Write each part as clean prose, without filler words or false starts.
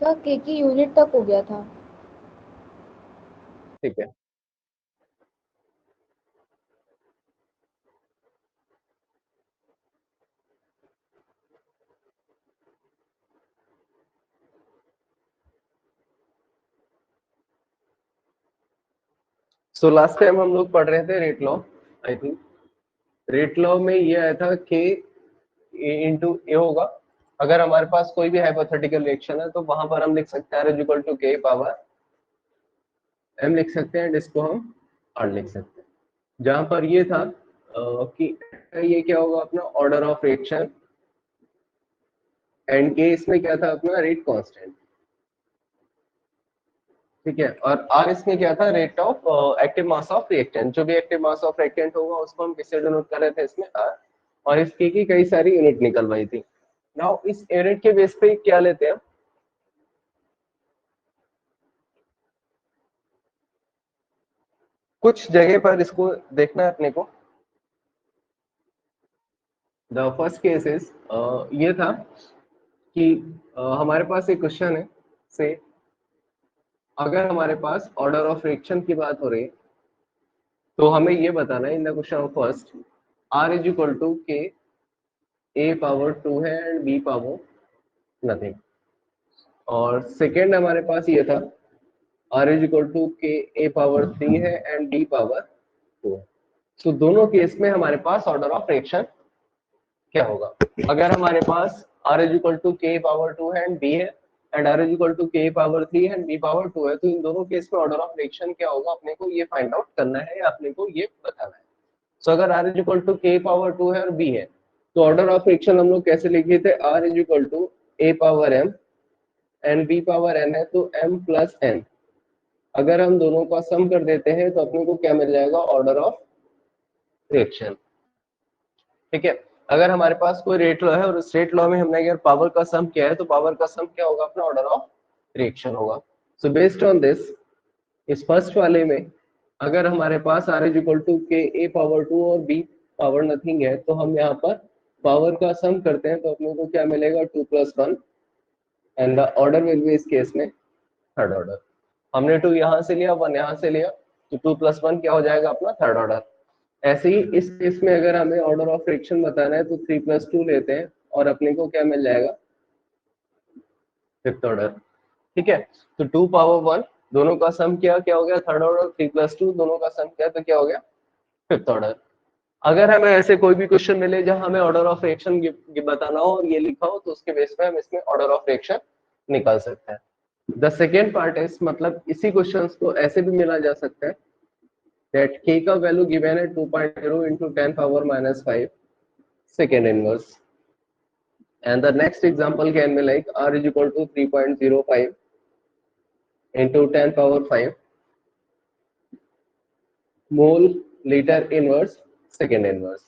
Sir के की unit तक हो गया था। ठीक है, सो लास्ट टाइम हम लोग पढ़ रहे थे rate law. I think rate law में ये आया था के ए इंटू ए होगा। अगर हमारे पास कोई भी हाइपोथेटिकल रिएक्शन है तो वहां पर हम लिख सकते हैं are equal to k power M लिख सकते हैं, जिसको हम आर लिख सकते हैं। जहां पर ये था कि ये क्या होगा अपना ऑर्डर ऑफ रिएक्शन, एंड के इसमें क्या था अपना रेट कांस्टेंट। ठीक है, और आर इसमें क्या था rate of active mass of reactant. जो भी एक्टिव मास ऑफ रिएक्टेंट होगा उसको हम किससे डिनोट कर रहे थे इसमें आर, और इसकी की कई सारी यूनिट निकलवाई थी। नाउ इस यूनिट के बेस पे क्या लेते हैं, कुछ जगह पर इसको देखना है अपने को। द फर्स्ट केस इज ये था कि हमारे पास एक क्वेश्चन है से, अगर हमारे पास ऑर्डर ऑफ रिएक्शन की बात हो रही है तो हमें ये बताना है in the question of first r is equal to k a power 2 है एंड बी पावर नथिंग। और सेकेंड हमारे पास ये था are is equal to k a power 3 है एंड बी पावर 2 है। तो दोनों केस में हमारे पास ऑर्डर ऑफ रिएक्शन क्या होगा। अगर हमारे पास r is equal to k power 2 है एंड बी है, and r is equal to k power 3 and b power 2 है, तो इन दोनों केस में ऑर्डर ऑफ रिएक्शन क्या होगा अपने को ये फाइंड आउट करना है या अपने को ये बताना है। सो अगर are is equal to k power 2 है और बी है, तो ऑर्डर ऑफ रिएक्शन हम लोग कैसे लिखे थे, r is equal to a power m and b power n है तो एम प्लस एन। अगर हम दोनों का सम कर देते हैं तो अपने को क्या मिल जाएगा, ऑर्डर ऑफ रिएक्शन। ठीक है, अगर हमारे पास कोई रेट लॉ है और उस रेट लॉ में हमने अगर पावर का सम किया है तो पावर का सम क्या होगा अपना ऑर्डर ऑफ रिएक्शन होगा। सो बेस्ड ऑन दिस, इस फर्स्ट वाले में अगर हमारे पास r is equal to k a power 2 और बी पावर नथिंग है, तो हम यहाँ पर पावर का सम करते हैं तो अपने को क्या मिलेगा 2 plus 1, and the order will be इस केस में थर्ड ऑर्डर। हमने 2 यहाँ से लिया 1 यहाँ से लिया, तो 2 प्लस 1 क्या हो जाएगा अपना थर्ड ऑर्डर। ऐसे ही इस केस में अगर हमें ऑर्डर ऑफ फ्रिक्शन बताना है तो 3 प्लस 2 लेते हैं और अपने को क्या मिल जाएगा फिफ्थ ऑर्डर। ठीक है, तो 2 पावर 1 दोनों का सम क्या क्या हो गया थर्ड ऑर्डर, 3 प्लस 2 दोनों का सम क्या तो क्या हो गया फिफ्थ ऑर्डर। अगर हमें ऐसे कोई भी क्वेश्चन मिले जहां हमें ऑर्डर ऑफ रिएक्शन बताना हो और ये लिखा हो, तो उसके बेस पे हम इसमें ऑर्डर ऑफ रिएक्शन निकाल सकते हैं। द सेकेंड पार्ट इज, मतलब इसी क्वेश्चन को ऐसे भी मिला जा सकता है that k का वैल्यू गिवन है 2.0 into 10 power minus 5 second inverse, and the next example can be like r is equal to 3.05 into 10 power 5 mole litre inverse second inverse.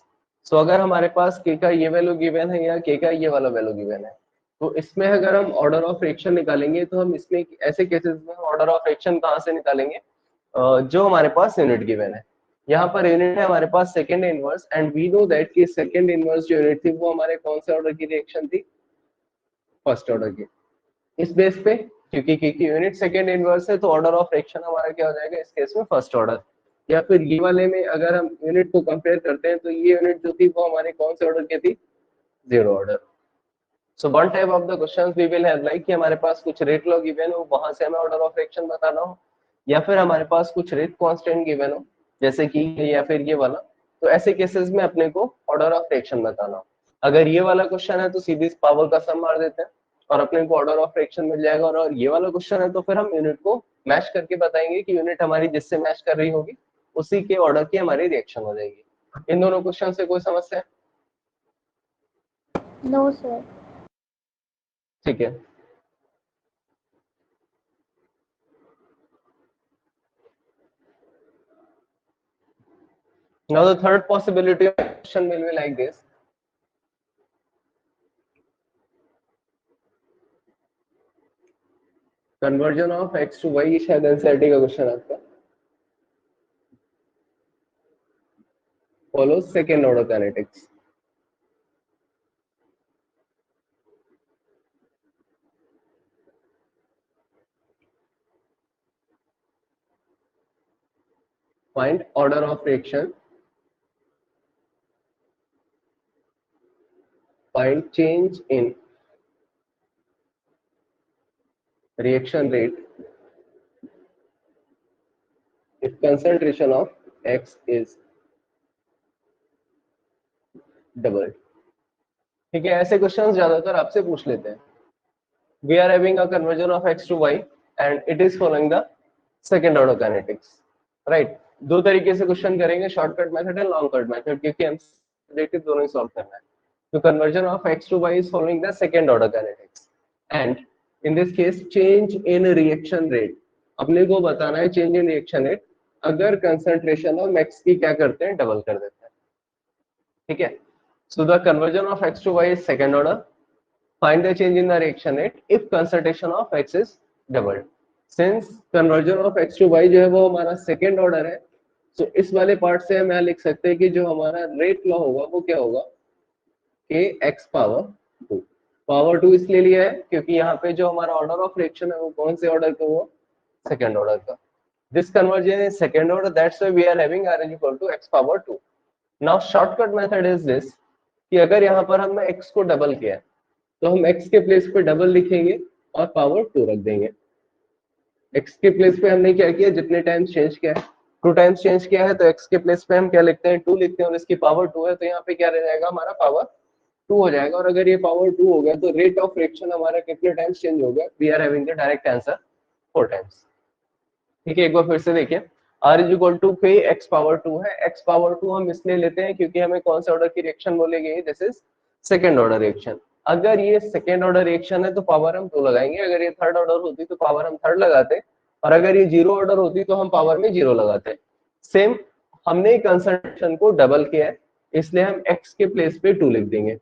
So अगर हमारे पास के का ये वैल्यू गिवन है या के का ये वाला वैल्यू गिवन है, तो इसमें अगर हम ऑर्डर ऑफ रिएक्शन निकालेंगे तो हम इसमें ऐसे केसेस में ऑर्डर ऑफ रिएक्शन कहाँ से निकालेंगे, जो हमारे पास यूनिट गिवन है। यहाँ पर यूनिट है हमारे पास second inverse, and we know that कि सेकेंड इनवर्स जो यूनिट थी वो हमारे कौन से ऑर्डर की रिएक्शन थी, फर्स्ट ऑर्डर की। इस बेस पे क्योंकि यूनिट सेकेंड इनवर्स है तो ऑर्डर ऑफ रिएक्शन हमारा क्या हो जाएगा इस केस में फर्स्ट ऑर्डर। या फिर ये वाले में अगर हम यूनिट को कंपेयर करते हैं तो ये यूनिट जो थी वो हमारे कौन से ऑर्डर की थी, zero order. So one type of the questions we will have like कि हमारे पास कुछ रेट लॉ गिवन हो, वहां से हमें ऑर्डर ऑफ रिएक्शन बताना हो, या फिर हमारे पास कुछ रेट कांस्टेंट गिवन हो जैसे कि या फिर ये वाला, तो ऐसे केसेस में अपने को ऑर्डर ऑफ रिएक्शन बताना हो। अगर ये वाला क्वेश्चन है तो सीधे पावर का सम मार देते हैं और अपने को ऑर्डर ऑफ रिएक्शन मिल जाएगा, और ये वाला क्वेश्चन है तो फिर हम यूनिट को मैच करके बताएंगे कि यूनिट हमारी जिससे मैच कर रही होगी उसी के ऑर्डर की हमारी रिएक्शन हो जाएगी। इन दोनों क्वेश्चन से कोई समस्या है? No sir. ठीक है, now the third possibility of question will be like this. Conversion of x to y, शायद एनसीईआरटी का क्वेश्चन आपका। Follow second order kinetics. Find order of reaction. Find change in reaction rate if concentration of X is doubled. ठीक है, ऐसे questions ज्यादातर आपसे पूछ लेते हैं. We are having a conversion of X to Y and it is following the second order kinetics, right? दो तरीके से क्वेश्चन करेंगे, shortcut method and long cut method, क्योंकि हम रिलेटेड दोनों ही सॉल्व करना है. तो conversion of X to Y is following the second order kinetics and in this case change in reaction rate. अपने को बताना है चेंज इन रिएक्शन रेट अगर कंसंट्रेशन ऑफ X की क्या करते हैं, डबल कर देते हैं. ठीक है, so the conversion of X to Y is second order. Find the change in the reaction rate if concentration of X is doubled. Since conversion of X to Y जो है वो हमारा सेकेंड ऑर्डर है, तो इस वाले part से हम यहाँ लिख सकते हैं कि जो हमारा रेट लॉ होगा वो क्या होगा, के एक्स पावर 2. पावर 2 इसलिए लिया है क्योंकि यहाँ पे जो हमारा ऑर्डर ऑफ रिएक्शन है वो कौन से ऑर्डर का, वो सेकेंड ऑर्डर का. This conversion is second order, that's why we are having r is equal to x power 2. Now shortcut method is this कि अगर यहाँ पर हमने x को डबल किया है तो हम x के प्लेस पे डबल लिखेंगे और पावर 2 रख देंगे. x के प्लेस पे हमने क्या किया, जितने टाइम्स चेंज किया है, 2 टाइम्स चेंज किया है, तो x के प्लेस पे हम क्या लिखते हैं, 2 लिखते हैं और इसकी पावर 2 है, तो यहाँ पे क्या रह जाएगा, हमारा पावर 2 हो जाएगा. और अगर ये पावर 2 हो गया तो रेट ऑफ रिएक्शन हमारा कितने टाइम्स चेंज हो गया, we are having the direct answer 4 times. ठीक है, एक बार फिर से देखिए, r is equal to k x power 2 है. x पावर 2 हम इसलिए लेते हैं क्योंकि हमें कौन से ऑर्डर की रिएक्शन बोली गई, this is second order reaction. अगर ये सेकंड ऑर्डर रिएक्शन है तो पावर हम 2 लगाएंगे, अगर ये थर्ड ऑर्डर होती तो पावर हम थर्ड लगाते, और अगर ये जीरो ऑर्डर होती तो हम पावर में जीरो लगाते. सेम, हमने कंसंट्रेशन को डबल किया है इसलिए हम x के प्लेस पे 2 लिख देंगे.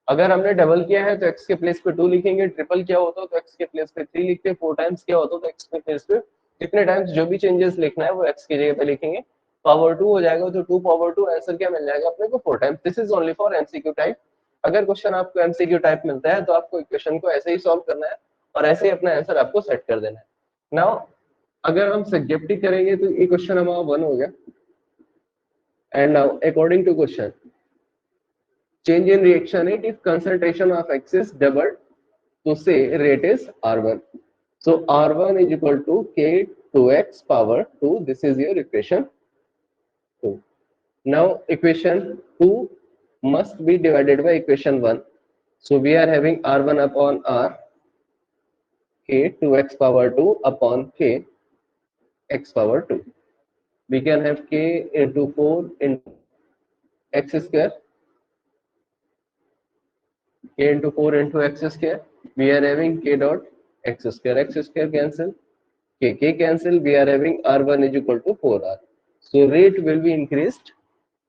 अगर हमने डबल किया है तो x के प्लेस पे 2 लिखेंगे, ट्रिपल किया होता तो x के प्लेस पे 3 लिखते, 4 टाइम्स किया होता तो x के प्लेस पे जितने टाइम्स जो भी चेंजेस लिखना है वो x की जगह पे लिखेंगे. पावर 2 हो जाएगा तो 2 पावर 2, आंसर क्या मिल जाएगा अपने को, 4 times. This is only for MCQ type. अगर क्वेश्चन आपको एमसीक्यू टाइप मिलता है तो आपको इक्वेशन को ऐसे ही सॉल्व करना है और ऐसे ही अपना आंसर आपको सेट कर देना है. नाउ अगर हम सब्जेक्टिव करेंगे तो ये क्वेश्चन हमारा 1 हो गया. And now according to question, change in reaction rate if concentration of X is doubled, so say rate is R1. So R1 is equal to K 2x power 2. This is your equation 2. Now equation 2 must be divided by equation 1. So we are having R1 upon R, K 2x power 2 upon K x power 2. We can have K into 4 into x square, k into 4 into x square. We are having k dot x square cancel, k cancel. We are having r1 is equal to 4r. So rate will be increased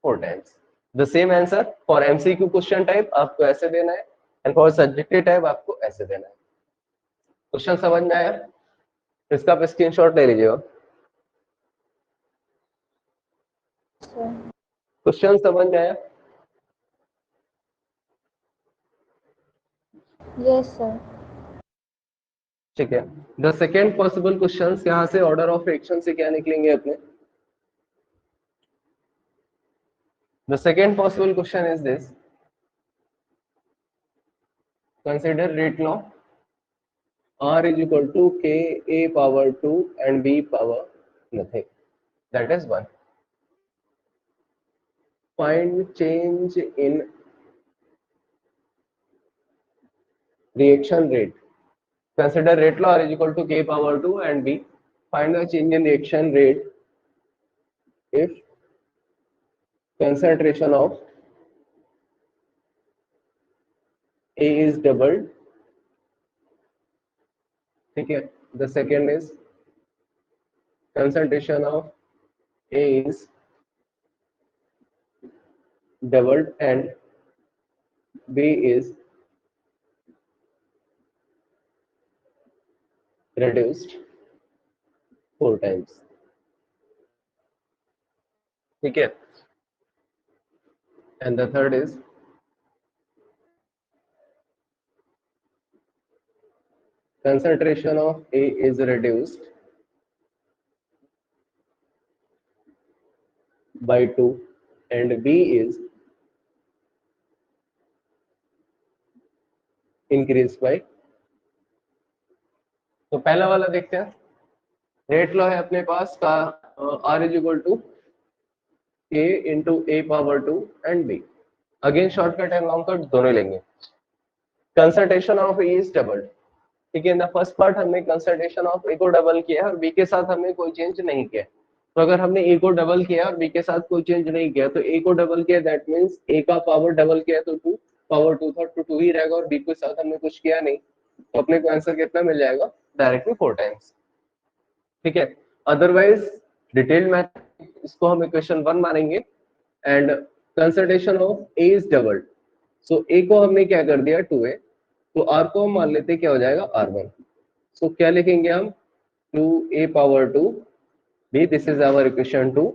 4 times. The same answer for MCQ question type आपको ऐसे देना है and for subjective type आपको ऐसे देना है. Question समझ में आया? इसका आप स्क्रीनशॉट ले लीजिएगा. क्वेश्चन समझ में आया? Yes sir. ठीक है. द सेकेंड पॉसिबल क्वेश्चन, यहाँ से ऑर्डर ऑफ रिएक्शन से क्या निकलेंगे अपने. The second possible question is this, consider rate law. R is equal to K A power 2 and B power nothing. That is 1. Find change in reaction rate. Consider rate law, R is equal to K power 2 and B. Find the change in reaction rate if concentration of A is doubled. Okay. The second is concentration of A is doubled and B is reduced 4 times. Okay. And the third is concentration of A is reduced by 2 and B is increased by। तो पहला वाला देखते हैं। Rate law है अपने पास का R is equal to A into A power 2 and B। Again shortcut and long cut दोनों लेंगे। Concentration of A is doubled. ठीक है, इन द फर्स्ट पार्ट हमने कंसंट्रेशन ऑफ ए को डबल किया है और बी के साथ हमने कोई चेंज नहीं किया। तो अगर हमने ए को डबल किया और बी के साथ कोई चेंज नहीं किया तो ए को डबल किया दैट मींस ए का पावर डबल किया तो 2 पावर 2 था तो 2 ही रहेगा और बी के साथ हमने कुछ किया नहीं तो अपने को आंसर कितना मिल जाएगा डायरेक्टली 4 टाइम्स। ठीक है, अदरवाइज डिटेल मैथ इसको हम इक्वेशन 1 मानेंगे and concentration of A is doubled. So A को हमने क्या कर दिया 2a तो r को हम मान लेते क्या हो जाएगा r1। सो क्या लिखेंगे हम 2a power 2 b this is our equation 2।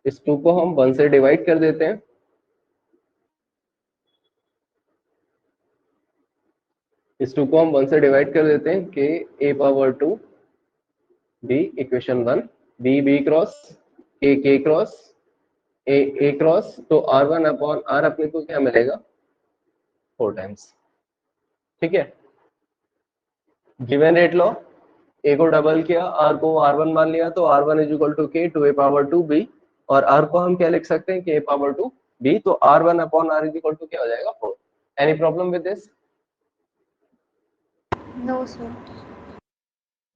इस 2 को हम 1 से डिवाइड कर देते हैं। इस 2 को हम 1 से डिवाइड कर देते हैं कि a power 2 b equation 1 b cross a cross a cross तो r1 अपॉन r अपने को क्या मिलेगा 4 टाइम्स। ठीक है, गिवन रेट लो ए को डबल किया आर को r1 मान लिया तो r1 इज इक्वल टू के 2a पावर 2 b और r को हम क्या लिख सकते हैं k पावर 2 b तो r1 upon r is equal to क्या हो जाएगा 4। Any problem with this? No sir.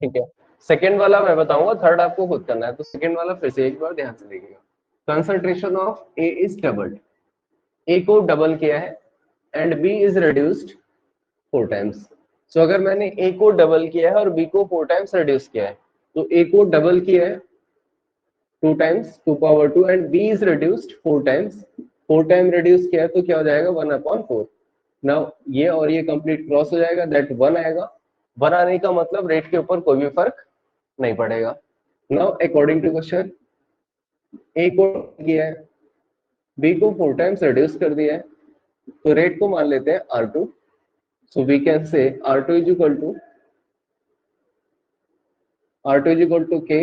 ठीक है, सेकंड वाला मैं बताऊंगा, थर्ड आपको खुद करना है। तो सेकंड वाला फिर से एक बार ध्यान से देखिएगा। Concentration of A is doubled. A को डबल किया है and B is reduced 4 times. So अगर मैंने ए को डबल किया है और बी को 4 टाइम्स रिड्यूस किया है तो ए को डबल किया है 2 times 2 power 2 and b is reduced 4 times. 4 time reduce किया है तो क्या हो जाएगा 1 अपॉन 4। नाउ ये और ये कंप्लीट क्रॉस हो जाएगा दैट 1 आएगा। 1 आने का मतलब रेट के ऊपर कोई भी फर्क नहीं पड़ेगा। नाउ अकॉर्डिंग टू क्वेश्चन ए को किया है बी को 4 टाइम्स रिड्यूस कर दिया है तो रेट को मान लेते हैं R2। So we can say R2 is equal to k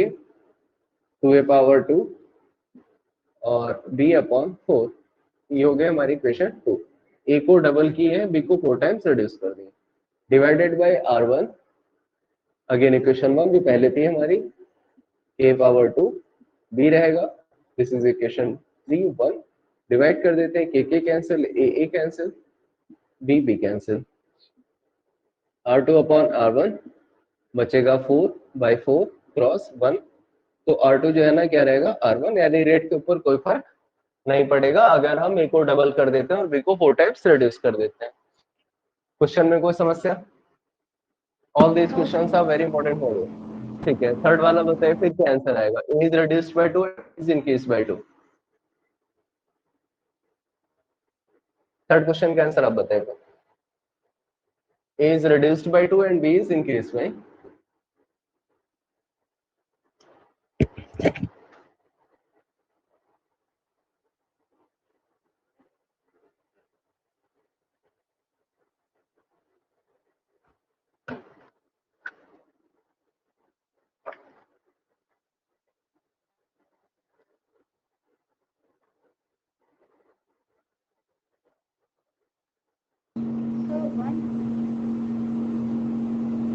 2a power 2 और b अपॉन 4। ये हो गया हमारी इक्वेशन 2। ए को डबल की है बी को 4 टाइम्स रिड्यूस कर दिया divided by r1। Again equation 1 भी पहले थी हमारी a पावर 2 b रहेगा दिस इज इक्वेशन 3 1 डिवाइड कर देते हैं k cancel a cancel b cancel r2 upon r1 बचेगा 4 बाय 4 क्रॉस 1 तो R2 जो है ना क्या रहेगा R1 यानी रेट के ऊपर कोई फर्क नहीं पड़ेगा अगर हम ए को डबल कर देते हैं और बी को 4 टाइम्स रिड्यूस कर देते हैं। क्वेश्चन में कोई समस्या? All these questions are very important for you. ठीक है, थर्ड वाला बताइए फिर क्या आंसर आएगा। A is reduced by 2 is increased by 2। Third question का आंसर आप बताइए। A is reduced by 2 and B is increased by.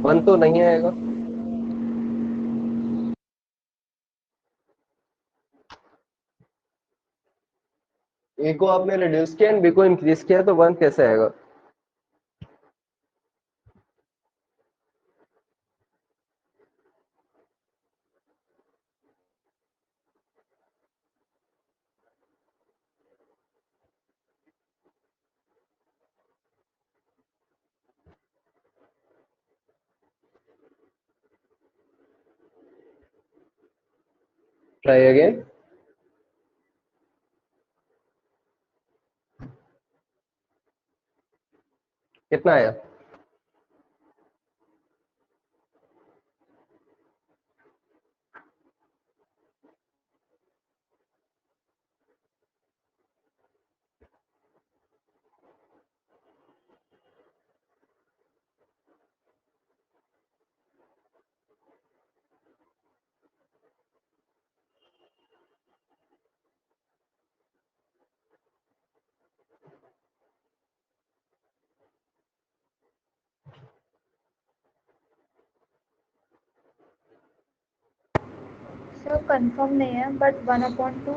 One तो नहीं आएगा। ए को आपने रिड्यूस किया एंड बी को इंक्रीज किया तो 1 कैसे आएगा? Try again. कितना आया? सर कंफर्म नहीं है बट 1/2।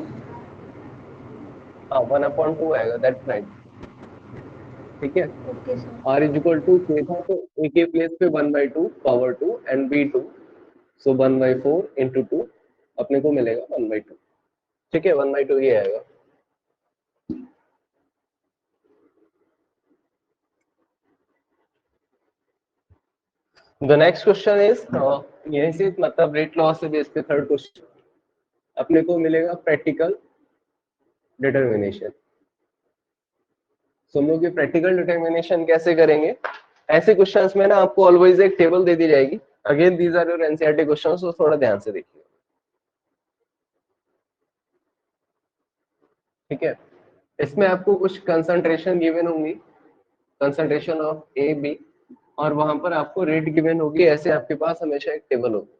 हाँ 1/2 आएगा, दैट्स राइट। ठीक है, okay sir. r is equal to k था तो a के प्लेस पे 1/2 power 2 and b 2, so 1/4 into 2 अपने को मिलेगा 1/2। ठीक है, 1/2 ये आएगा। द नेक्स्ट क्वेश्चन इज, यही से मतलब रेट लॉ से बेस पे थर्ड क्वेश्चन अपने को मिलेगा प्रैक्टिकल डिटर्मिनेशन। तो हम लोग ये प्रैक्टिकल डिटर्मिनेशन कैसे करेंगे, ऐसे क्वेश्चंस में ना आपको ऑलवेज एक टेबल दे दी जाएगी। Again these are your NCERT questions, तो थोड़ा ध्यान से देखिए। ठीक है, इसमें आपको कुछ कंसंट्रेशन गिवन होंगी, कंसंट्रेशन ऑफ ए बी, और वहां पर आपको रेट गिवन होगी। ऐसे आपके पास हमेशा एक टेबल होगी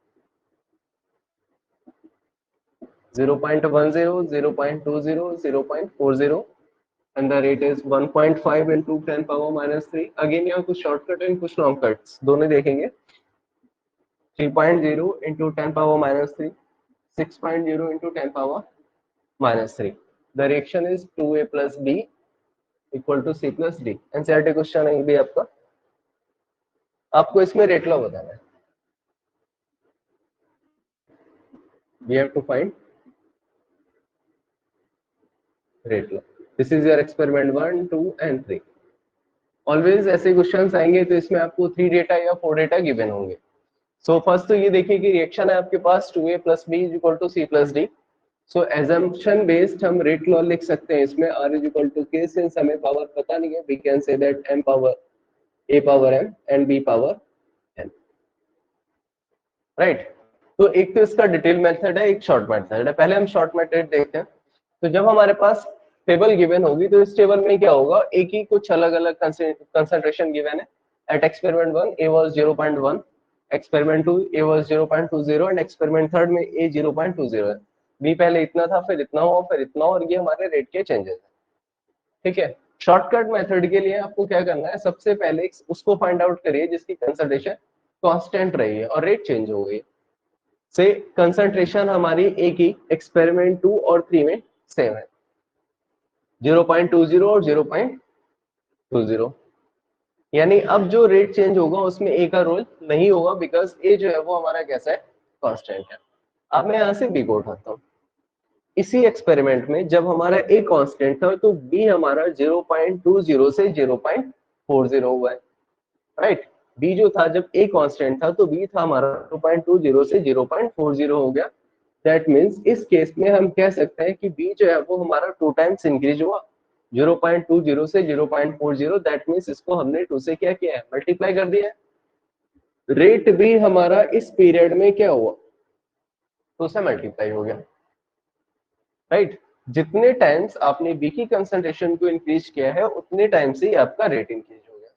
0.10, 0.20, 0.40 and the rate is 1.5 into 10 power minus 3। Again यहाँ कुछ शॉर्टकट एंड कुछ लॉन्ग कट्स दोनों देखेंगे। 3.0 into 10 power minus 3, 6.0 into 10 power minus 3। The reaction is 2a plus b equal to c plus d। NCERT question है ये भी आपका। आपको इसमें रेट लॉ बताना है। We have to find rate law। This is your experiment 1, 2 and 3। Always ऐसे questions आएंगे तो इसमें आपको 3 डेटा या 4 डेटा गिवन होंगे। सो फर्स्ट तो ये देखिए कि रिएक्शन है आपके पास 2a plus b is equal to c plus d। So assumption based हम रेट लॉ लिख सकते हैं इसमें r is equal to k, since हमें पावर पता नहीं है we can say that m power a power m and b power n, right. तो एक तो इसका डिटेल मेथड है, एक शॉर्ट मेथड है। पहले हम शॉर्ट मेथड देखते हैं। तो जब हमारे पास टेबल गिवन होगी तो इस टेबल में क्या होगा, एक ही कुछ अलग अलग कंसंट्रेशन गिवन है। At experiment 1 a was 0.1, experiment 2 a was 0.20 and experiment third में a 0.20 है। b पहले इतना था, फिर इतना हुआ, फिर इतना, और ये हमारे रेट के चेंजेस है। ठीक है, शॉर्टकट मेथड के लिए आपको क्या करना है, सबसे पहले उसको फाइंड आउट करिए जिसकी कंसंट्रेशन कांस्टेंट रही है और रेट चेंज हो गई। से कंसंट्रेशन हमारी एक ही एक्सपेरिमेंट 2 और 3 में सेम है, 0.20 और 0.20। यानी अब जो रेट चेंज होगा उसमें ए का रोल नहीं होगा, बिकॉज ए जो है वो हमारा कैसा है, कांस्टेंट है। अब मैं यहां से बी को उठाता हूँ। इसी एक्सपेरिमेंट में जब हमारा ए कांस्टेंट था तो बी हमारा 0.20 से 0.40 हुआ है, राइट। बी जो था जब ए कांस्टेंट था तो बी था हमारा 0.20 से 0.40 हो गया। दैट मींस इस केस में हम कह सकते हैं कि बी जो है वो हमारा 2 टाइम्स इंक्रीज हुआ, 0.20 से 0.40। दैट मींस इसको हमने 2 से क्या किया है, मल्टीप्लाई कर दिया है। रेट भी हमारा इस पीरियड में क्या हुआ, 2 से मल्टीप्लाई हो गया, राइट। जितने टाइम्स आपने बी की कंसंट्रेशन को इंक्रीज किया है उतने टाइम्स ही आपका रेट इंक्रीज हो गया।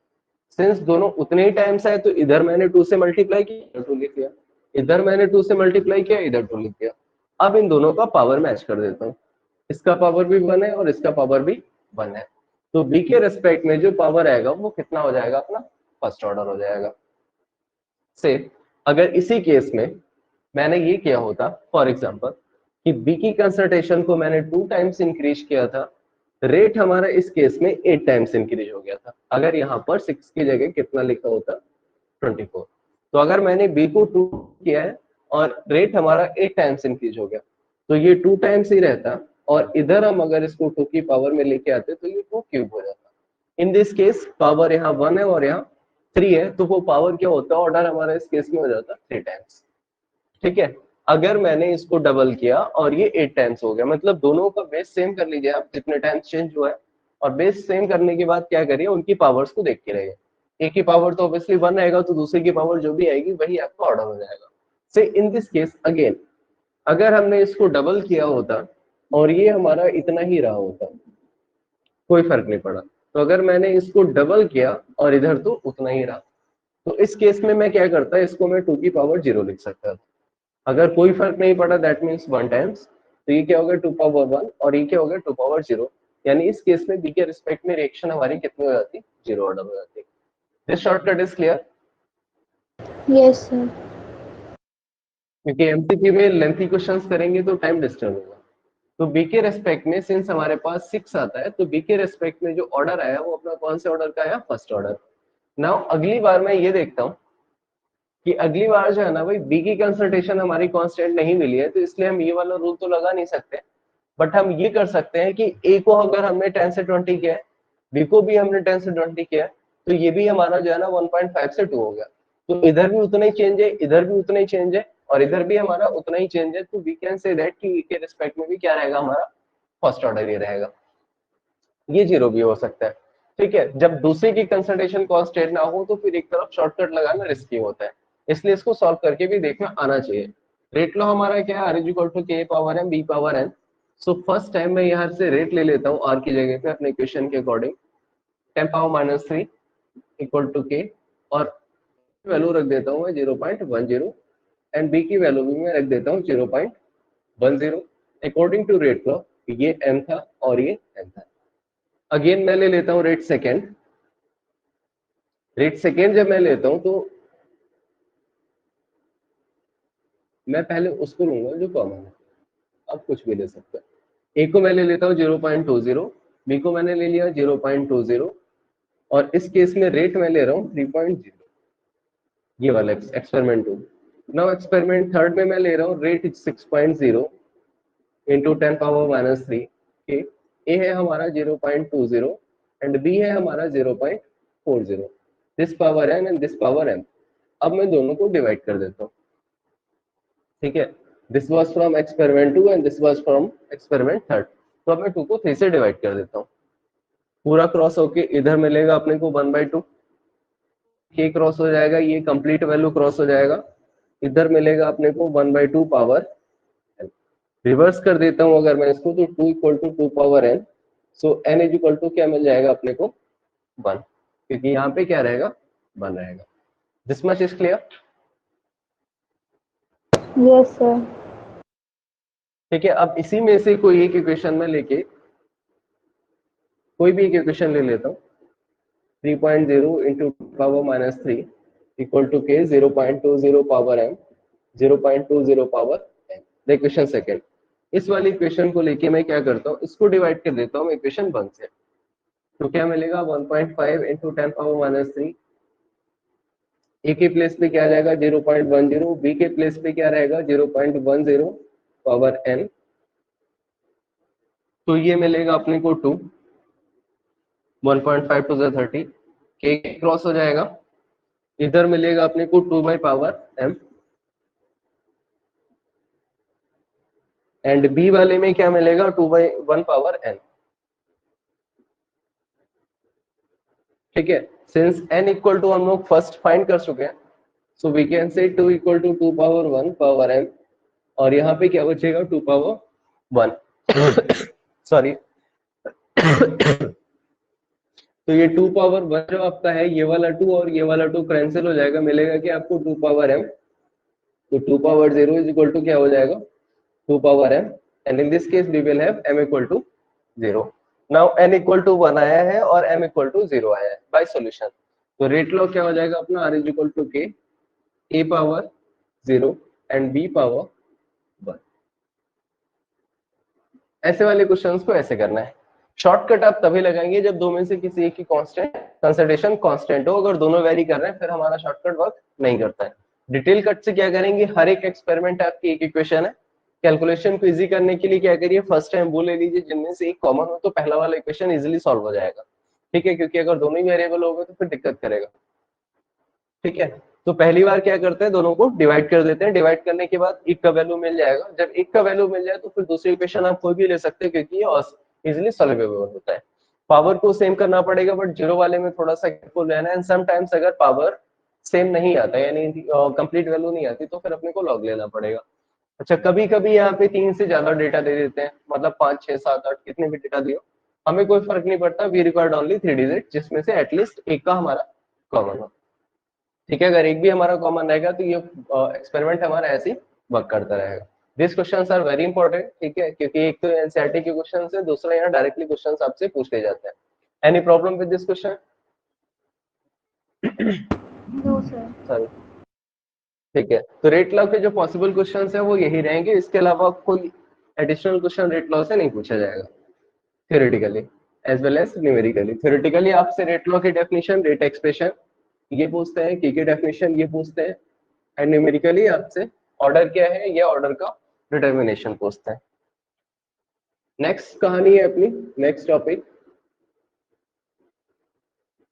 सिंस दोनों उतने ही टाइम्स है तो इधर मैंने 2 से मल्टीप्लाई किया, 2 लिख दिया, इधर मैंने 2 से मल्टीप्लाई किया, इधर 2 लिख दिया। अब इन दोनों का पावर मैच कर देता हूँ, इसका पावर भी 1 है और इसका पावर भी 1 है। तो बी के रेस्पेक्ट में जो पावर आएगा वो कितना हो जाएगा, अपना फर्स्ट ऑर्डर हो जाएगा। से अगर इसी केस में मैंने ये किया होता, फॉर एग्जांपल कि बी की कंसंट्रेशन को मैंने 2 टाइम्स इंक्रीज किया था, रेट हमारा इस केस में 8 टाइम्स इंक्रीज हो गया था। अगर यहाँ पर 6 की जगह कितना लिखा होता, 24। तो अगर मैंने बी को 2 किया है और रेट हमारा 8 टाइम्स इंक्रीज हो गया तो ये 2 टाइम्स ही रहता, और इधर हम अगर इसको 2 की पावर में लेके आते तो ये 2 क्यूब हो जाता। इन दिस केस पावर यहाँ 1 है और यहाँ 3 है, तो वो पावर क्या होता है, ऑर्डर हमारा इस केस में हो जाता 3 टाइम्स। ठीक है, अगर मैंने इसको डबल किया और ये 8 टाइम्स हो गया, मतलब दोनों का बेस सेम कर लीजिए आप, जितने टाइम्स चेंज हुआ है, और बेस सेम करने के बाद क्या करिए, उनकी पावर्स को देख के रहिए। एक की पावर तो ऑब्वियसली 1 आएगा, तो दूसरे की पावर जो भी आएगी वही आपका ऑर्डर हो जाएगा। से इन दिस केस अगेन अगर हमने इसको डबल किया होता और ये हमारा इतना ही रहा होता, कोई फर्क नहीं पड़ा। तो अगर मैंने इसको डबल किया और इधर तो उतना ही रहा, तो इस केस में मैं क्या करता, इसको मैं 2 की पावर 0 लिख सकता था। अगर कोई फर्क नहीं पड़ा दैट मीन्स 1 टाइम्स तो ये क्या हो गया 2 पावर 1 और ये क्या हो गया 2 पावर 0, यानी इस केस में बी के रिस्पेक्ट में रिएक्शन हमारी कितनी हो जाती, 0 ऑर्डर हो जाती। This shortcut is clear, yes sir. क्योंकि एमसीक्यू में लेंथी क्वेश्चंस करेंगे तो टाइम डिस्टर्ब होगा। तो बी के रेस्पेक्ट में सिंस हमारे पास 6 आता है, तो बी के रेस्पेक्ट में जो ऑर्डर आया वो अपना कौन से ऑर्डर का आया, फर्स्ट ऑर्डर। नाउ अगली बार मैं ये देखता हूँ कि अगली बार जो है ना भाई बी की कंसंट्रेशन हमारी कांस्टेंट नहीं मिली है, तो इसलिए हम ये वाला रूल तो लगा नहीं सकते, बट हम ये कर सकते हैं कि ए को अगर हमने 10 से 20 किया है, बी को भी हमने 10 से 20 किया है, तो ये भी हमारा जो है ना 1.5 से 2 हो गया। तो इधर भी उतना ही चेंज है, इधर भी उतना ही चेंज है, और इधर भी हमारा उतना ही चेंज है। तो वी कैन से दैट कि ए के रिस्पेक्ट में भी क्या रहेगा, हमारा फर्स्ट ऑर्डर ये रहेगा। ये 0 भी हो सकता है, ठीक है। जब दूसरे की कंसंट्रेशन कांस्टेंट ना हो तो फिर एक तरफ शॉर्टकट लगाना रिस्की होता है, इसलिए इसको सॉल्व करके भी देखना आना चाहिए। रेट लॉ हमारा क्या है, r is equal to k power m b power n. So first time मैं यहाँ से रेट ले लेता हूँ आर की जगह पे अपने इक्वेशन के अकॉर्डिंग, 10 पावर -3 इक्वल टू के, और वैल्यू रख देता हूँ मैं 0.10, एंड बी की वैल्यू भी मैं रख देता हूँ 0.10 अकॉर्डिंग टू रेट लॉ। ये एम था और ये एम था। अगेन मैं ले लेता हूँ रेट सेकेंड। रेट सेकेंड जब मैं लेता हूं तो मैं पहले उसको लूंगा जो कॉमन है, अब कुछ भी ले सकता है। ए को मैं ले लेता हूँ 0.20, बी को मैंने ले लिया 0.20, और इस केस में रेट मैं ले रहा हूँ 3.0, ये वाला एक्सपेरिमेंट 2। नाउ एक्सपेरिमेंट थर्ड में मैं ले रहा हूँ रेट 6.0 इंटू 10 पावर -3 के। ए है हमारा 0.20 एंड बी है हमारा 0.40, this power n and this power m. अब मैं दोनों को डिवाइड कर देता हूँ, ठीक है। This was from experiment 2 and this was from experiment third. तो अब मैं 2 को 3 से डिवाइड कर देता हूँ, पूरा क्रॉस होके इधर मिलेगा अपने को 1/2, के क्रॉस हो जाएगा, ये कंप्लीट वैल्यू क्रॉस हो जाएगा, इधर मिलेगा अपने को 1/2 पावर एन। रिवर्स कर देता हूँ अगर मैं इसको, तो 2 equal to 2 power n. So n is equal to क्या मिल जाएगा अपने को, 1, क्योंकि यहाँ पे क्या रहेगा, 1 रहेगा। This much is clear, yes sir. ठीक है। अब इसी में से कोई एक इक्वेशन में लेके कोई भी एक इक्वेशन ले लेता हूँ, 3.0 into power -3 equal to k 0.20 power m 0.20 power m, the equation second. इस वाली इक्वेशन को लेके मैं क्या करता हूँ, इसको डिवाइड कर देता हूँ इक्वेशन 1 से। तो क्या मिलेगा 1.5 इंटू 10 पावर -3, ए के प्लेस पे क्या आ जाएगा 0.10, बी के प्लेस पे क्या रहेगा 0.10 पावर एन। तो ये मिलेगा अपने को 2, 1.5 टू 30, के क्रॉस हो जाएगा, इधर मिलेगा अपने को 2 by power m, and b वाले में क्या मिलेगा 2/1 पावर एन, ठीक है। सिंस एन इक्वल टू हम लोग फर्स्ट फाइंड कर चुके हैं, so we can say 2 equal to 2 power 1 power m, और यहाँ पे क्या बचेगा 2 पावर 1 सॉरी। तो ये 2 पावर 1 जो आपका है, ये वाला 2 और ये वाला 2 कैंसिल हो जाएगा, मिलेगा कि आपको 2 पावर एम। तो 2 पावर 0 इज इक्वल टू क्या हो जाएगा 2 power m, and in this case we will have m equal to 0. Now n equal to 1 आया है और m equal to 0 आया है by solution। तो रेट लॉ क्या हो जाएगा अपना, r is equal to k a power 0 and b power 1। ऐसे वाले क्वेश्चंस को ऐसे करना है। शॉर्टकट आप तभी लगाएंगे जब दो में से किसी एक की कांस्टेंट कंसंट्रेशन कांस्टेंट हो, अगर दोनों वेरी कर रहे हैं फिर हमारा शॉर्टकट वर्क नहीं करता है। डिटेल कट से क्या करेंगे, हर एक एक्सपेरिमेंट आपकी एक इक्वेशन है, कैलकुलेशन को इजी करने के लिए क्या करिए, फर्स्ट टाइम वो ले लीजिए जिनमें से एक कॉमन हो, तो पहला वाला इक्वेशन इजीली सॉल्व हो जाएगा, ठीक है, क्योंकि अगर दोनों ही वेरिएबल हो गए तो फिर दिक्कत करेगा, ठीक है। तो पहली बार क्या करते हैं, दोनों को डिवाइड कर देते हैं, डिवाइड करने के बाद एक का वैल्यू मिल जाएगा, जब एक का वैल्यू मिल जाए तो फिर दूसरी इक्वेशन आप कोई भी ले सकते हैं, क्योंकि ये इजीली सॉल्वेबल होता है। पावर को सेम करना पड़ेगा, बट जीरो वाले में थोड़ा सा केयरफुल रहना है, एंड समटाइम्स अगर पावर सेम नहीं आता यानी कंप्लीट वैल्यू नहीं आती तो फिर अपने को लॉग लेना पड़ेगा। अच्छा, कभी कभी यहाँ पे 3 से ज्यादा डेटा दे देते हैं, मतलब 5 6 7 8 कितने भी डेटा दियो, हमें कोई फर्क नहीं पड़ता, वी रिक्वायर्ड ओनली 3 डिजिट जिसमें से एटलीस्ट एक का हमारा कॉमन हो, ठीक है। अगर एक भी हमारा कॉमन रहेगा तो ये एक्सपेरिमेंट हमारा ऐसे ही वर्क करता रहेगा। This questions are very important, ठीक है, क्योंकि एक तो एनसीईआरटी के क्वेश्चन है, दूसरा यहाँ डायरेक्टली क्वेश्चंस आपसे पूछ ले जाते हैं। Any problem with this question? No sir. Sorry, ठीक है। तो रेट लॉ के जो पॉसिबल क्वेश्चंस है वो यही रहेंगे, इसके अलावा कोई एडिशनल क्वेश्चन रेट लॉ से नहीं पूछा जाएगा theoretically as well as numerically. Theoretically आपसे रेट लॉ की डेफिनेशन, रेट एक्सप्रेशन ये पूछते हैं, की डेफिनेशन ये पूछते हैं, एंड न्यूमेरिकली आपसे ऑर्डर क्या है, ये ऑर्डर का डिटर्मिनेशन पूछते हैं। नेक्स्ट कहानी है अपनी, next topic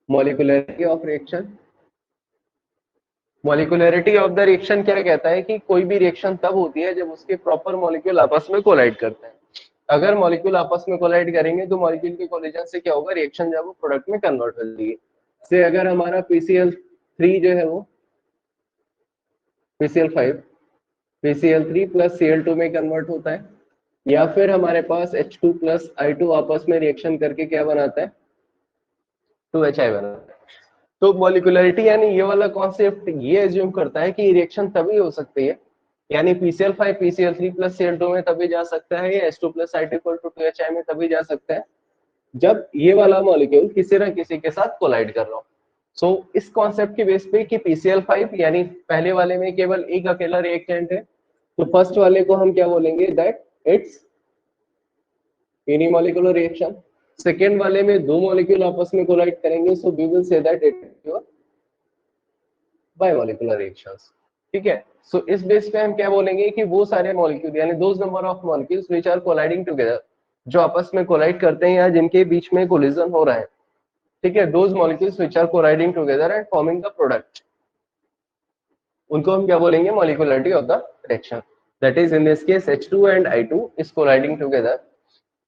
molecularity of reaction. Molecularity of the reaction क्या कहता है कि कोई भी रिएक्शन तब होती है जब उसके प्रॉपर मॉलिक्यूल आपस में कोलाइड करते हैं। अगर मॉलिक्यूल आपस में कोलाइड करेंगे तो मॉलिक्यूल के कोलिजन से क्या होगा, रिएक्शन जब वो प्रोडक्ट में कन्वर्ट हो जाएगी। से अगर हमारा PCl3 जो है वो PCl5 PCl3 प्लस Cl2 में कन्वर्ट होता है, या फिर हमारे पास H2 प्लस I2 आपस में रिएक्शन करके क्या बनाता है, 2HI बनाता है। तो मॉलिक्यूलरिटी यानी ये वाला कॉन्सेप्ट ये एज्यूम करता है कि रिएक्शन तभी हो सकती है, यानी PCl5 PCl3 प्लस Cl2 में तभी जा सकता है, या H2 plus I2 equal to 2HI में तभी जा सकता है जब ये वाला मॉलिक्यूल किसी न किसी के साथ कोलाइड कर रहा हो। सो इस कॉन्सेप्ट के बेस पे कि PCl5 यानी पहले वाले में केवल एक अकेला रिएक्टेंट है, तो फर्स्ट वाले को हम क्या बोलेंगे, that it's unimolecular reaction. Second वाले में दो मॉलिक्यूल आपस में कोलाइड करेंगे, so we will say that it your bimolecular reactions, ठीक है। सो इस बेस पे हम क्या बोलेंगे कि वो सारे मॉलिक्यूल यानी those number of molecules which are colliding together, जो आपस में कोलाइड करते हैं या जिनके बीच में कोलिजन हो रहा है, ठीक है, those molecules which are colliding together and forming the product, उनको हम क्या बोलेंगे, molecularity of the reaction. That is in this case H2 and I2 is colliding together,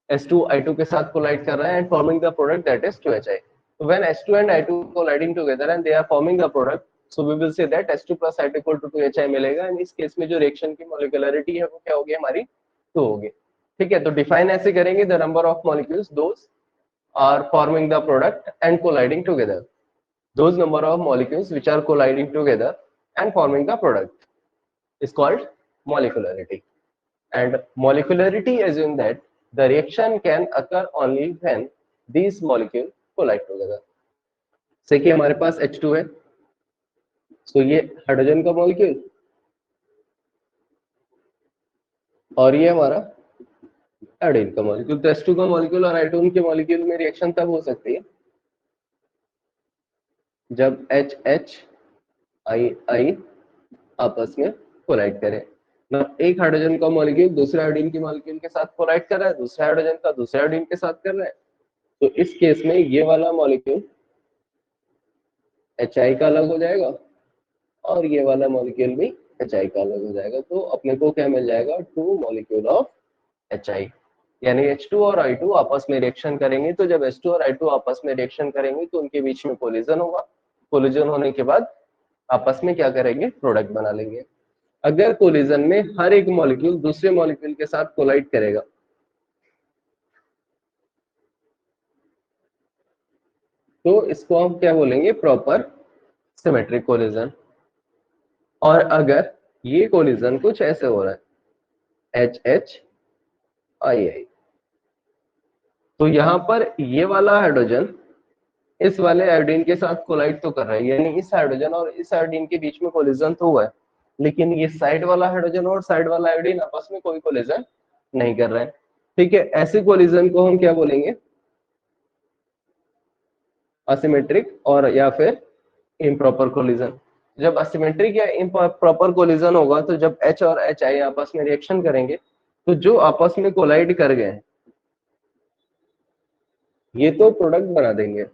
H2 I2 के साथ कोलाइड कर रहा है and forming the product that is 2HI। So when H2 and I2 colliding together and they are forming the product, so we will say that H2 plus I2 equal to 2HI मिलेगा, and इस case में जो reaction की molecularity है वो क्या होगी, हमारी 2 होगी, ठीक है। तो डिफाइन ऐसे करेंगे, the number of molecules those are forming the product and colliding together, those number of molecules which are colliding together and forming the product is called molecularity. And molecularity assume that the reaction can occur only when these molecules collide together. से कि हमारे पास H2 है, तो ये hydrogen का molecule और ये हमारा आयोडीन का मॉलिक्यूल। तो H2 का मॉलिक्यूल और आयोडीन के मॉलिक्यूल में रिएक्शन तब हो सकती है जब HHI आपस में कोलाइड करे ना। एक हाइड्रोजन का मॉलिक्यूल दूसरे आयोडीन के मॉलिक्यूल के साथ कोलाइड कर रहा है, दूसरा हाइड्रोजन का दूसरे आयोडीन के साथ कर रहा है, तो इस केस में ये वाला मॉलिक्यूल HI का अलग हो जाएगा और ये वाला मॉलिक्यूल भी HI का अलग हो जाएगा। तो अपने को क्या मिल जाएगा, 2 मॉलिक्यूल ऑफ HI, यानी H2 और I2 आपस में रिएक्शन करेंगे। तो जब H2 और I2 आपस में रिएक्शन करेंगे तो उनके बीच में कोलिजन होगा, कोलिजन होने के बाद आपस में क्या करेंगे, प्रोडक्ट बना लेंगे। अगर कोलिजन में हर एक मॉलिक्यूल दूसरे मॉलिक्यूल के साथ कोलाइड करेगा तो इसको हम क्या बोलेंगे, प्रॉपर सिमेट्रिक कोलिजन। और अगर ये कोलिजन कुछ ऐसे हो रहा है HHII, तो यहाँ पर ये वाला हाइड्रोजन इस वाले आयोडीन के साथ कोलाइड तो कर रहा है, यानी इस हाइड्रोजन और इस आयोडीन के बीच में कोलिजन तो हुआ है, लेकिन ये साइड वाला हाइड्रोजन और साइड वाला आयोडीन आपस में कोई कोलिजन नहीं कर रहा है, ठीक है। ऐसे कोलिजन को हम क्या बोलेंगे, असिमेट्रिक और या फिर इम्प्रॉपर कोलिजन। जब असिमेट्रिक या इम्प्रॉपर कोलिजन होगा तो जब H और HI आपस में रिएक्शन करेंगे तो जो आपस में कोलाइड कर गए ये तो प्रोडक्ट बना देंगे,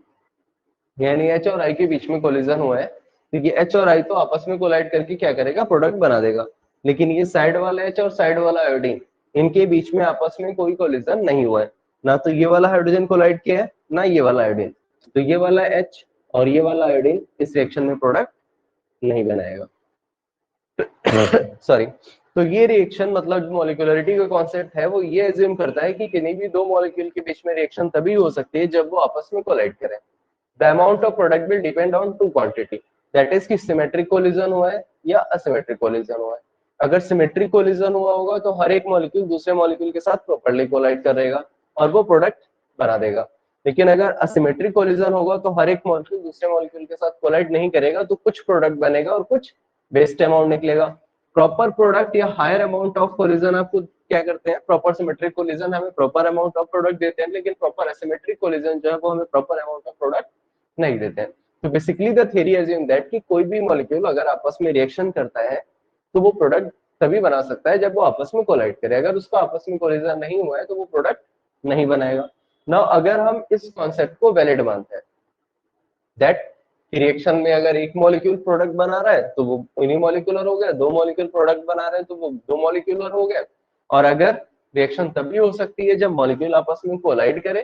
यानी H और I के बीच में कोलिजन हुआ है, क्योंकि H और I तो आपस में कोलाइड करके क्या करेगा, प्रोडक्ट बना देगा। लेकिन ये साइड वाला H और साइड वाला आयोडीन, इनके बीच में आपस में कोई कोलिजन नहीं हुआ है, ना तो ये वाला हाइड्रोजन कोलाइड किया है ना ये वाला आयोडीन, तो ये वाला H और ये वाला आयोडीन इस रिएक्शन में प्रोडक्ट नहीं बनाएगा। सॉरी। तो ये रिएक्शन मतलब मॉलिक्यूलरिटी का कॉन्सेप्ट है वो ये एज्यूम करता है कि किन्हीं भी दो मॉलिक्यूल के बीच में रिएक्शन तभी हो सकती है जब वो आपस में कोलाइड करें। The amount of product will depend on 2 quantity, that is कि सिमेट्रिक कोलिजन हुआ है या असिमेट्रिक कोलिजन हुआ है। अगर सिमेट्रिक कोलिजन हुआ होगा तो हर एक मॉलिक्यूल दूसरे मॉलिक्यूल के साथ प्रॉपर्ली कोलाइड करेगा और वो प्रोडक्ट बना देगा। लेकिन अगर असिमेट्रिक कोलिजन होगा तो हर एक मॉलिक्यूल दूसरे मॉलिक्यूल के साथ कोलाइड नहीं करेगा, तो कुछ प्रोडक्ट बनेगा और कुछ वेस्ट अमाउंट निकलेगा। प्रॉपर प्रोडक्ट या हायर अमाउंट ऑफ कोलिजन आपको क्या करते हैं, प्रॉपर सिमेट्रिक कोलिजन हमें प्रॉपर अमाउंट ऑफ प्रोडक्ट देते हैं, लेकिन प्रॉपर असिमेट्रिक कोलिजन जो है वो हमें प्रॉपर अमाउंट ऑफ प्रोडक्ट नहीं देते हैं। तो basically the theory assume that कि कोई भी मॉलिक्यूल अगर आपस में रिएक्शन करता है तो वो प्रोडक्ट तभी बना सकता है जब वो आपस में कोलाइड करे। अगर उसका आपस में कोलिजन नहीं हुआ है तो वो प्रोडक्ट नहीं बनाएगा। ना अगर हम इस कॉन्सेप्ट को वैलिड मानते हैं दैट रिएक्शन में अगर एक मॉलिक्यूल प्रोडक्ट बना रहा है तो वो यूनिमॉलिक्यूलर हो गया, दो मॉलिक्यूल प्रोडक्ट बना रहे हैं तो वो दो मॉलिक्यूलर हो गया। और अगर रिएक्शन तभी हो सकती है जब मॉलिक्यूल आपस में कोलाइड करे,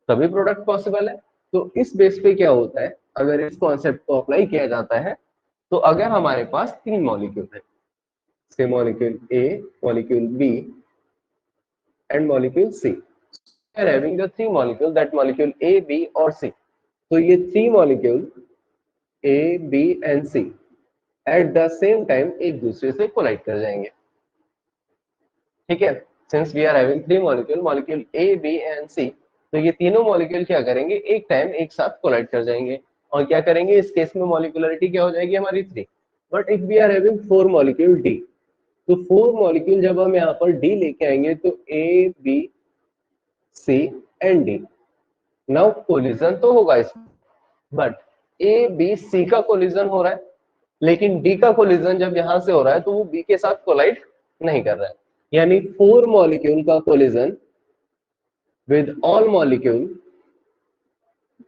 तभी प्रोडक्ट पॉसिबल है। तो इस बेस पे क्या होता है, अगर इस कॉन्सेप्ट को अप्लाई किया जाता है तो अगर हमारे पास तीन मॉलिक्यूल है, से molecule A, molecule B and molecule C, we are having the three molecule, that molecule A, B और C। तो ये three molecule A, B and C at the same time एक दूसरे से कोलाइड कर जाएंगे। ठीक है, since we are having three molecule, molecule A, B and C, तो ये तीनों मॉलिक्यूल क्या करेंगे, एक टाइम एक साथ कोलाइड कर जाएंगे। और क्या करेंगे, इस केस में मॉलिक्यूलरिटी क्या हो जाएगी हमारी three. But if we are having four molecule D, तो फोर मॉलिक्यूल जब हम यहाँ पर D लेके आएंगे तो A, B, C and D, now collision तो होगा इसमें, बट ए बी सी का कोलिजन हो रहा है, लेकिन डी का कोलिजन जब यहां से हो रहा है तो वो बी के साथ कोलाइड नहीं कर रहा है। यानी फोर मॉलिक्यूल का collision with all molecule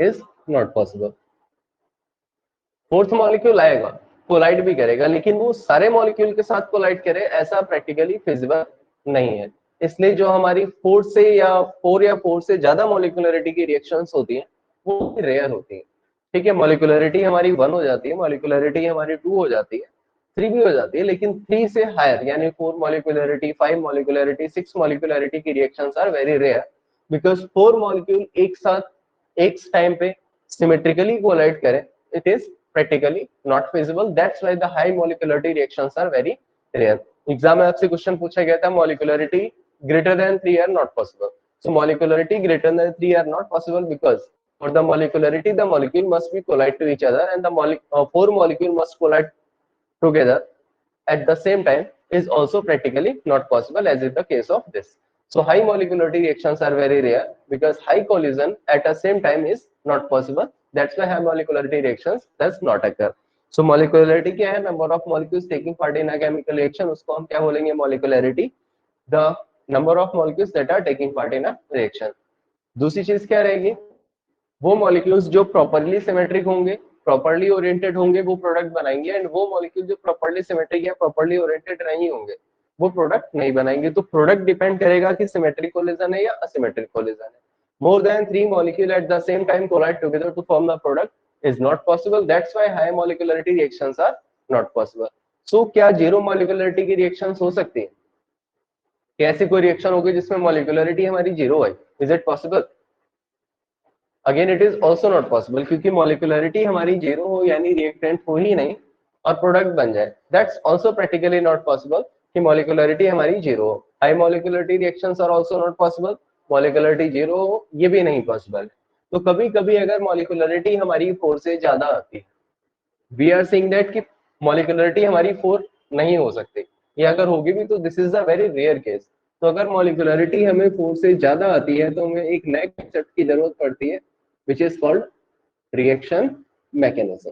is not possible. Fourth molecule आएगा, कोलाइड भी करेगा, लेकिन वो सारे मॉलिक्यूल के साथ कोलाइड करे ऐसा प्रैक्टिकली फिजिबल नहीं है। इसलिए जो हमारी फोर या फोर से ज्यादा मॉलिक्यूलरिटी की रिएक्शंस होती हैं वो रेयर होती हैं। ठीक है, मॉलिक्यूलरिटी हमारी वन हो जाती है, मॉलिक्यूलरिटी हमारी टू हो जाती है, थ्री भी हो जाती है, लेकिन थ्री से हायर यानी four molecularity, five molecularity, six molecularity की reactions are very rare, because four molecule एक साथ एक टाइम पे सिमेट्रिकली कोलाइड करें, it is practically not feasible, that's why the high molecularity reactions are very rare। Exam में आपसे question पूछा गया था molecularity greater than 3 are not possible, so molecularity greater than 3 are not possible because for the molecularity the molecule must be collide to each other and the four molecule must collide together at the same time is also practically not possible as is the case of this। So high molecularity reactions are very rare because high collision at the same time is not possible, that's why high molecularity reactions does not occur। So molecularity क्या है, number of molecules taking part in a chemical reaction, उसको हम क्या बोलेंगे, molecularity, the number of molecules that are taking part in a reaction। दूसरी चीज क्या रहेगी, वो मॉलिक्यूल्स जो प्रॉपरली सिमेट्रिक होंगे, प्रॉपरली ओरिएंटेड होंगे, वो प्रोडक्ट बनाएंगे, एंड वो मॉलिक्यूल जो प्रॉपरली सिमेट्रिक या प्रॉपरली ओरिएंटेड नहीं होंगे वो प्रोडक्ट नहीं बनाएंगे। तो प्रोडक्ट डिपेंड करेगा कि सिमेट्रिक कोलिजन है या असिमेट्रिक कोलिजन है। More than three molecule at the same time collide together to form the product is not possible, that's why high molecularity reactions are not possible. So क्या zero molecularity की reactions हो सकती है, कैसी कोई reaction होगी जिसमें मॉलिक्यूलरिटी हमारी जीरो है, is it possible? Again it is also not possible, क्योंकि मॉलिक्यूलरिटी हमारी जीरो हो यानी रिएक्टेंट हो ही नहीं और प्रोडक्ट बन जाए, that's also practically not possible कि मॉलिक्यूलरिटी हमारी जीरो हो। High molecularity reactions are also not possible, molecularity zero हो ये भी नहीं पॉसिबल है। तो कभी कभी अगर मॉलिक्यूलरिटी हमारी फोर से ज्यादा आती है, वी आर सीइंग दैट कि मॉलिक्यूलरिटी हमारी फोर नहीं हो सकती, या अगर होगी भी तो this is a very rare case. तो अगर मॉलिक्यूलरिटी हमें फोर से ज्यादा आती है तो हमें एक नए कंसेप्ट की जरूरत पड़ती है which is called reaction mechanism.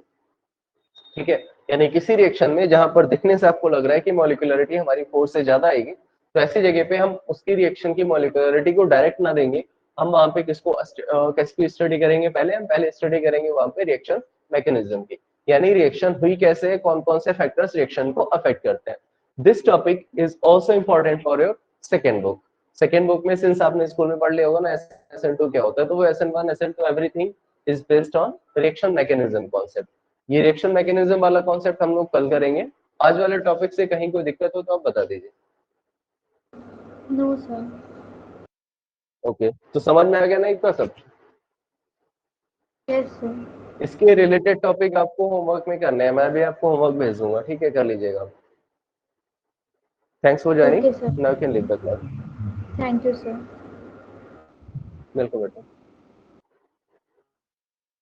ठीक है, यानी किसी रिएक्शन में जहां पर दिखने से आपको लग रहा है कि मॉलिक्यूलरिटी हमारी फोर से ज्यादा आएगी, तो ऐसी जगह पे हम उसकी रिएक्शन की मॉलिक्यूलरिटी को डायरेक्ट ना देंगे, हम वहां पे किसकी स्टडी करेंगे, हम पहले स्टडी करेंगे वहां पे रिएक्शन मैकेनिज्म की, यानी रिएक्शन हुई कैसे है, कौन कौन से फैक्टर्स रिएक्शन को अफेक्ट करते हैं। This topic is also important for your second book. Second book में सिंस आपने स्कूल में पढ़ लिया होगा ना SN2 क्या होता है, तो वो SN1 SN2 everything is based on reaction mechanism concept. ये रिएक्शन मैकेनिज्म वाला कॉन्सेप्ट हम लोग कल करेंगे। आज वाले टॉपिक से कहीं कोई दिक्कत हो तो आप बता दीजिए। No sir. ओके, तो समझ में आ गया ना इतना सब? Yes sir. इसके रिलेटेड टॉपिक आपको होमवर्क में करने हैं, मैं भी आपको होमवर्क भेज दूंगा, ठीक है, कर लीजिएगा। Thanks for joining. Okay, sir. Now you can leave the class. Thank you, sir. Welcome, बेटा.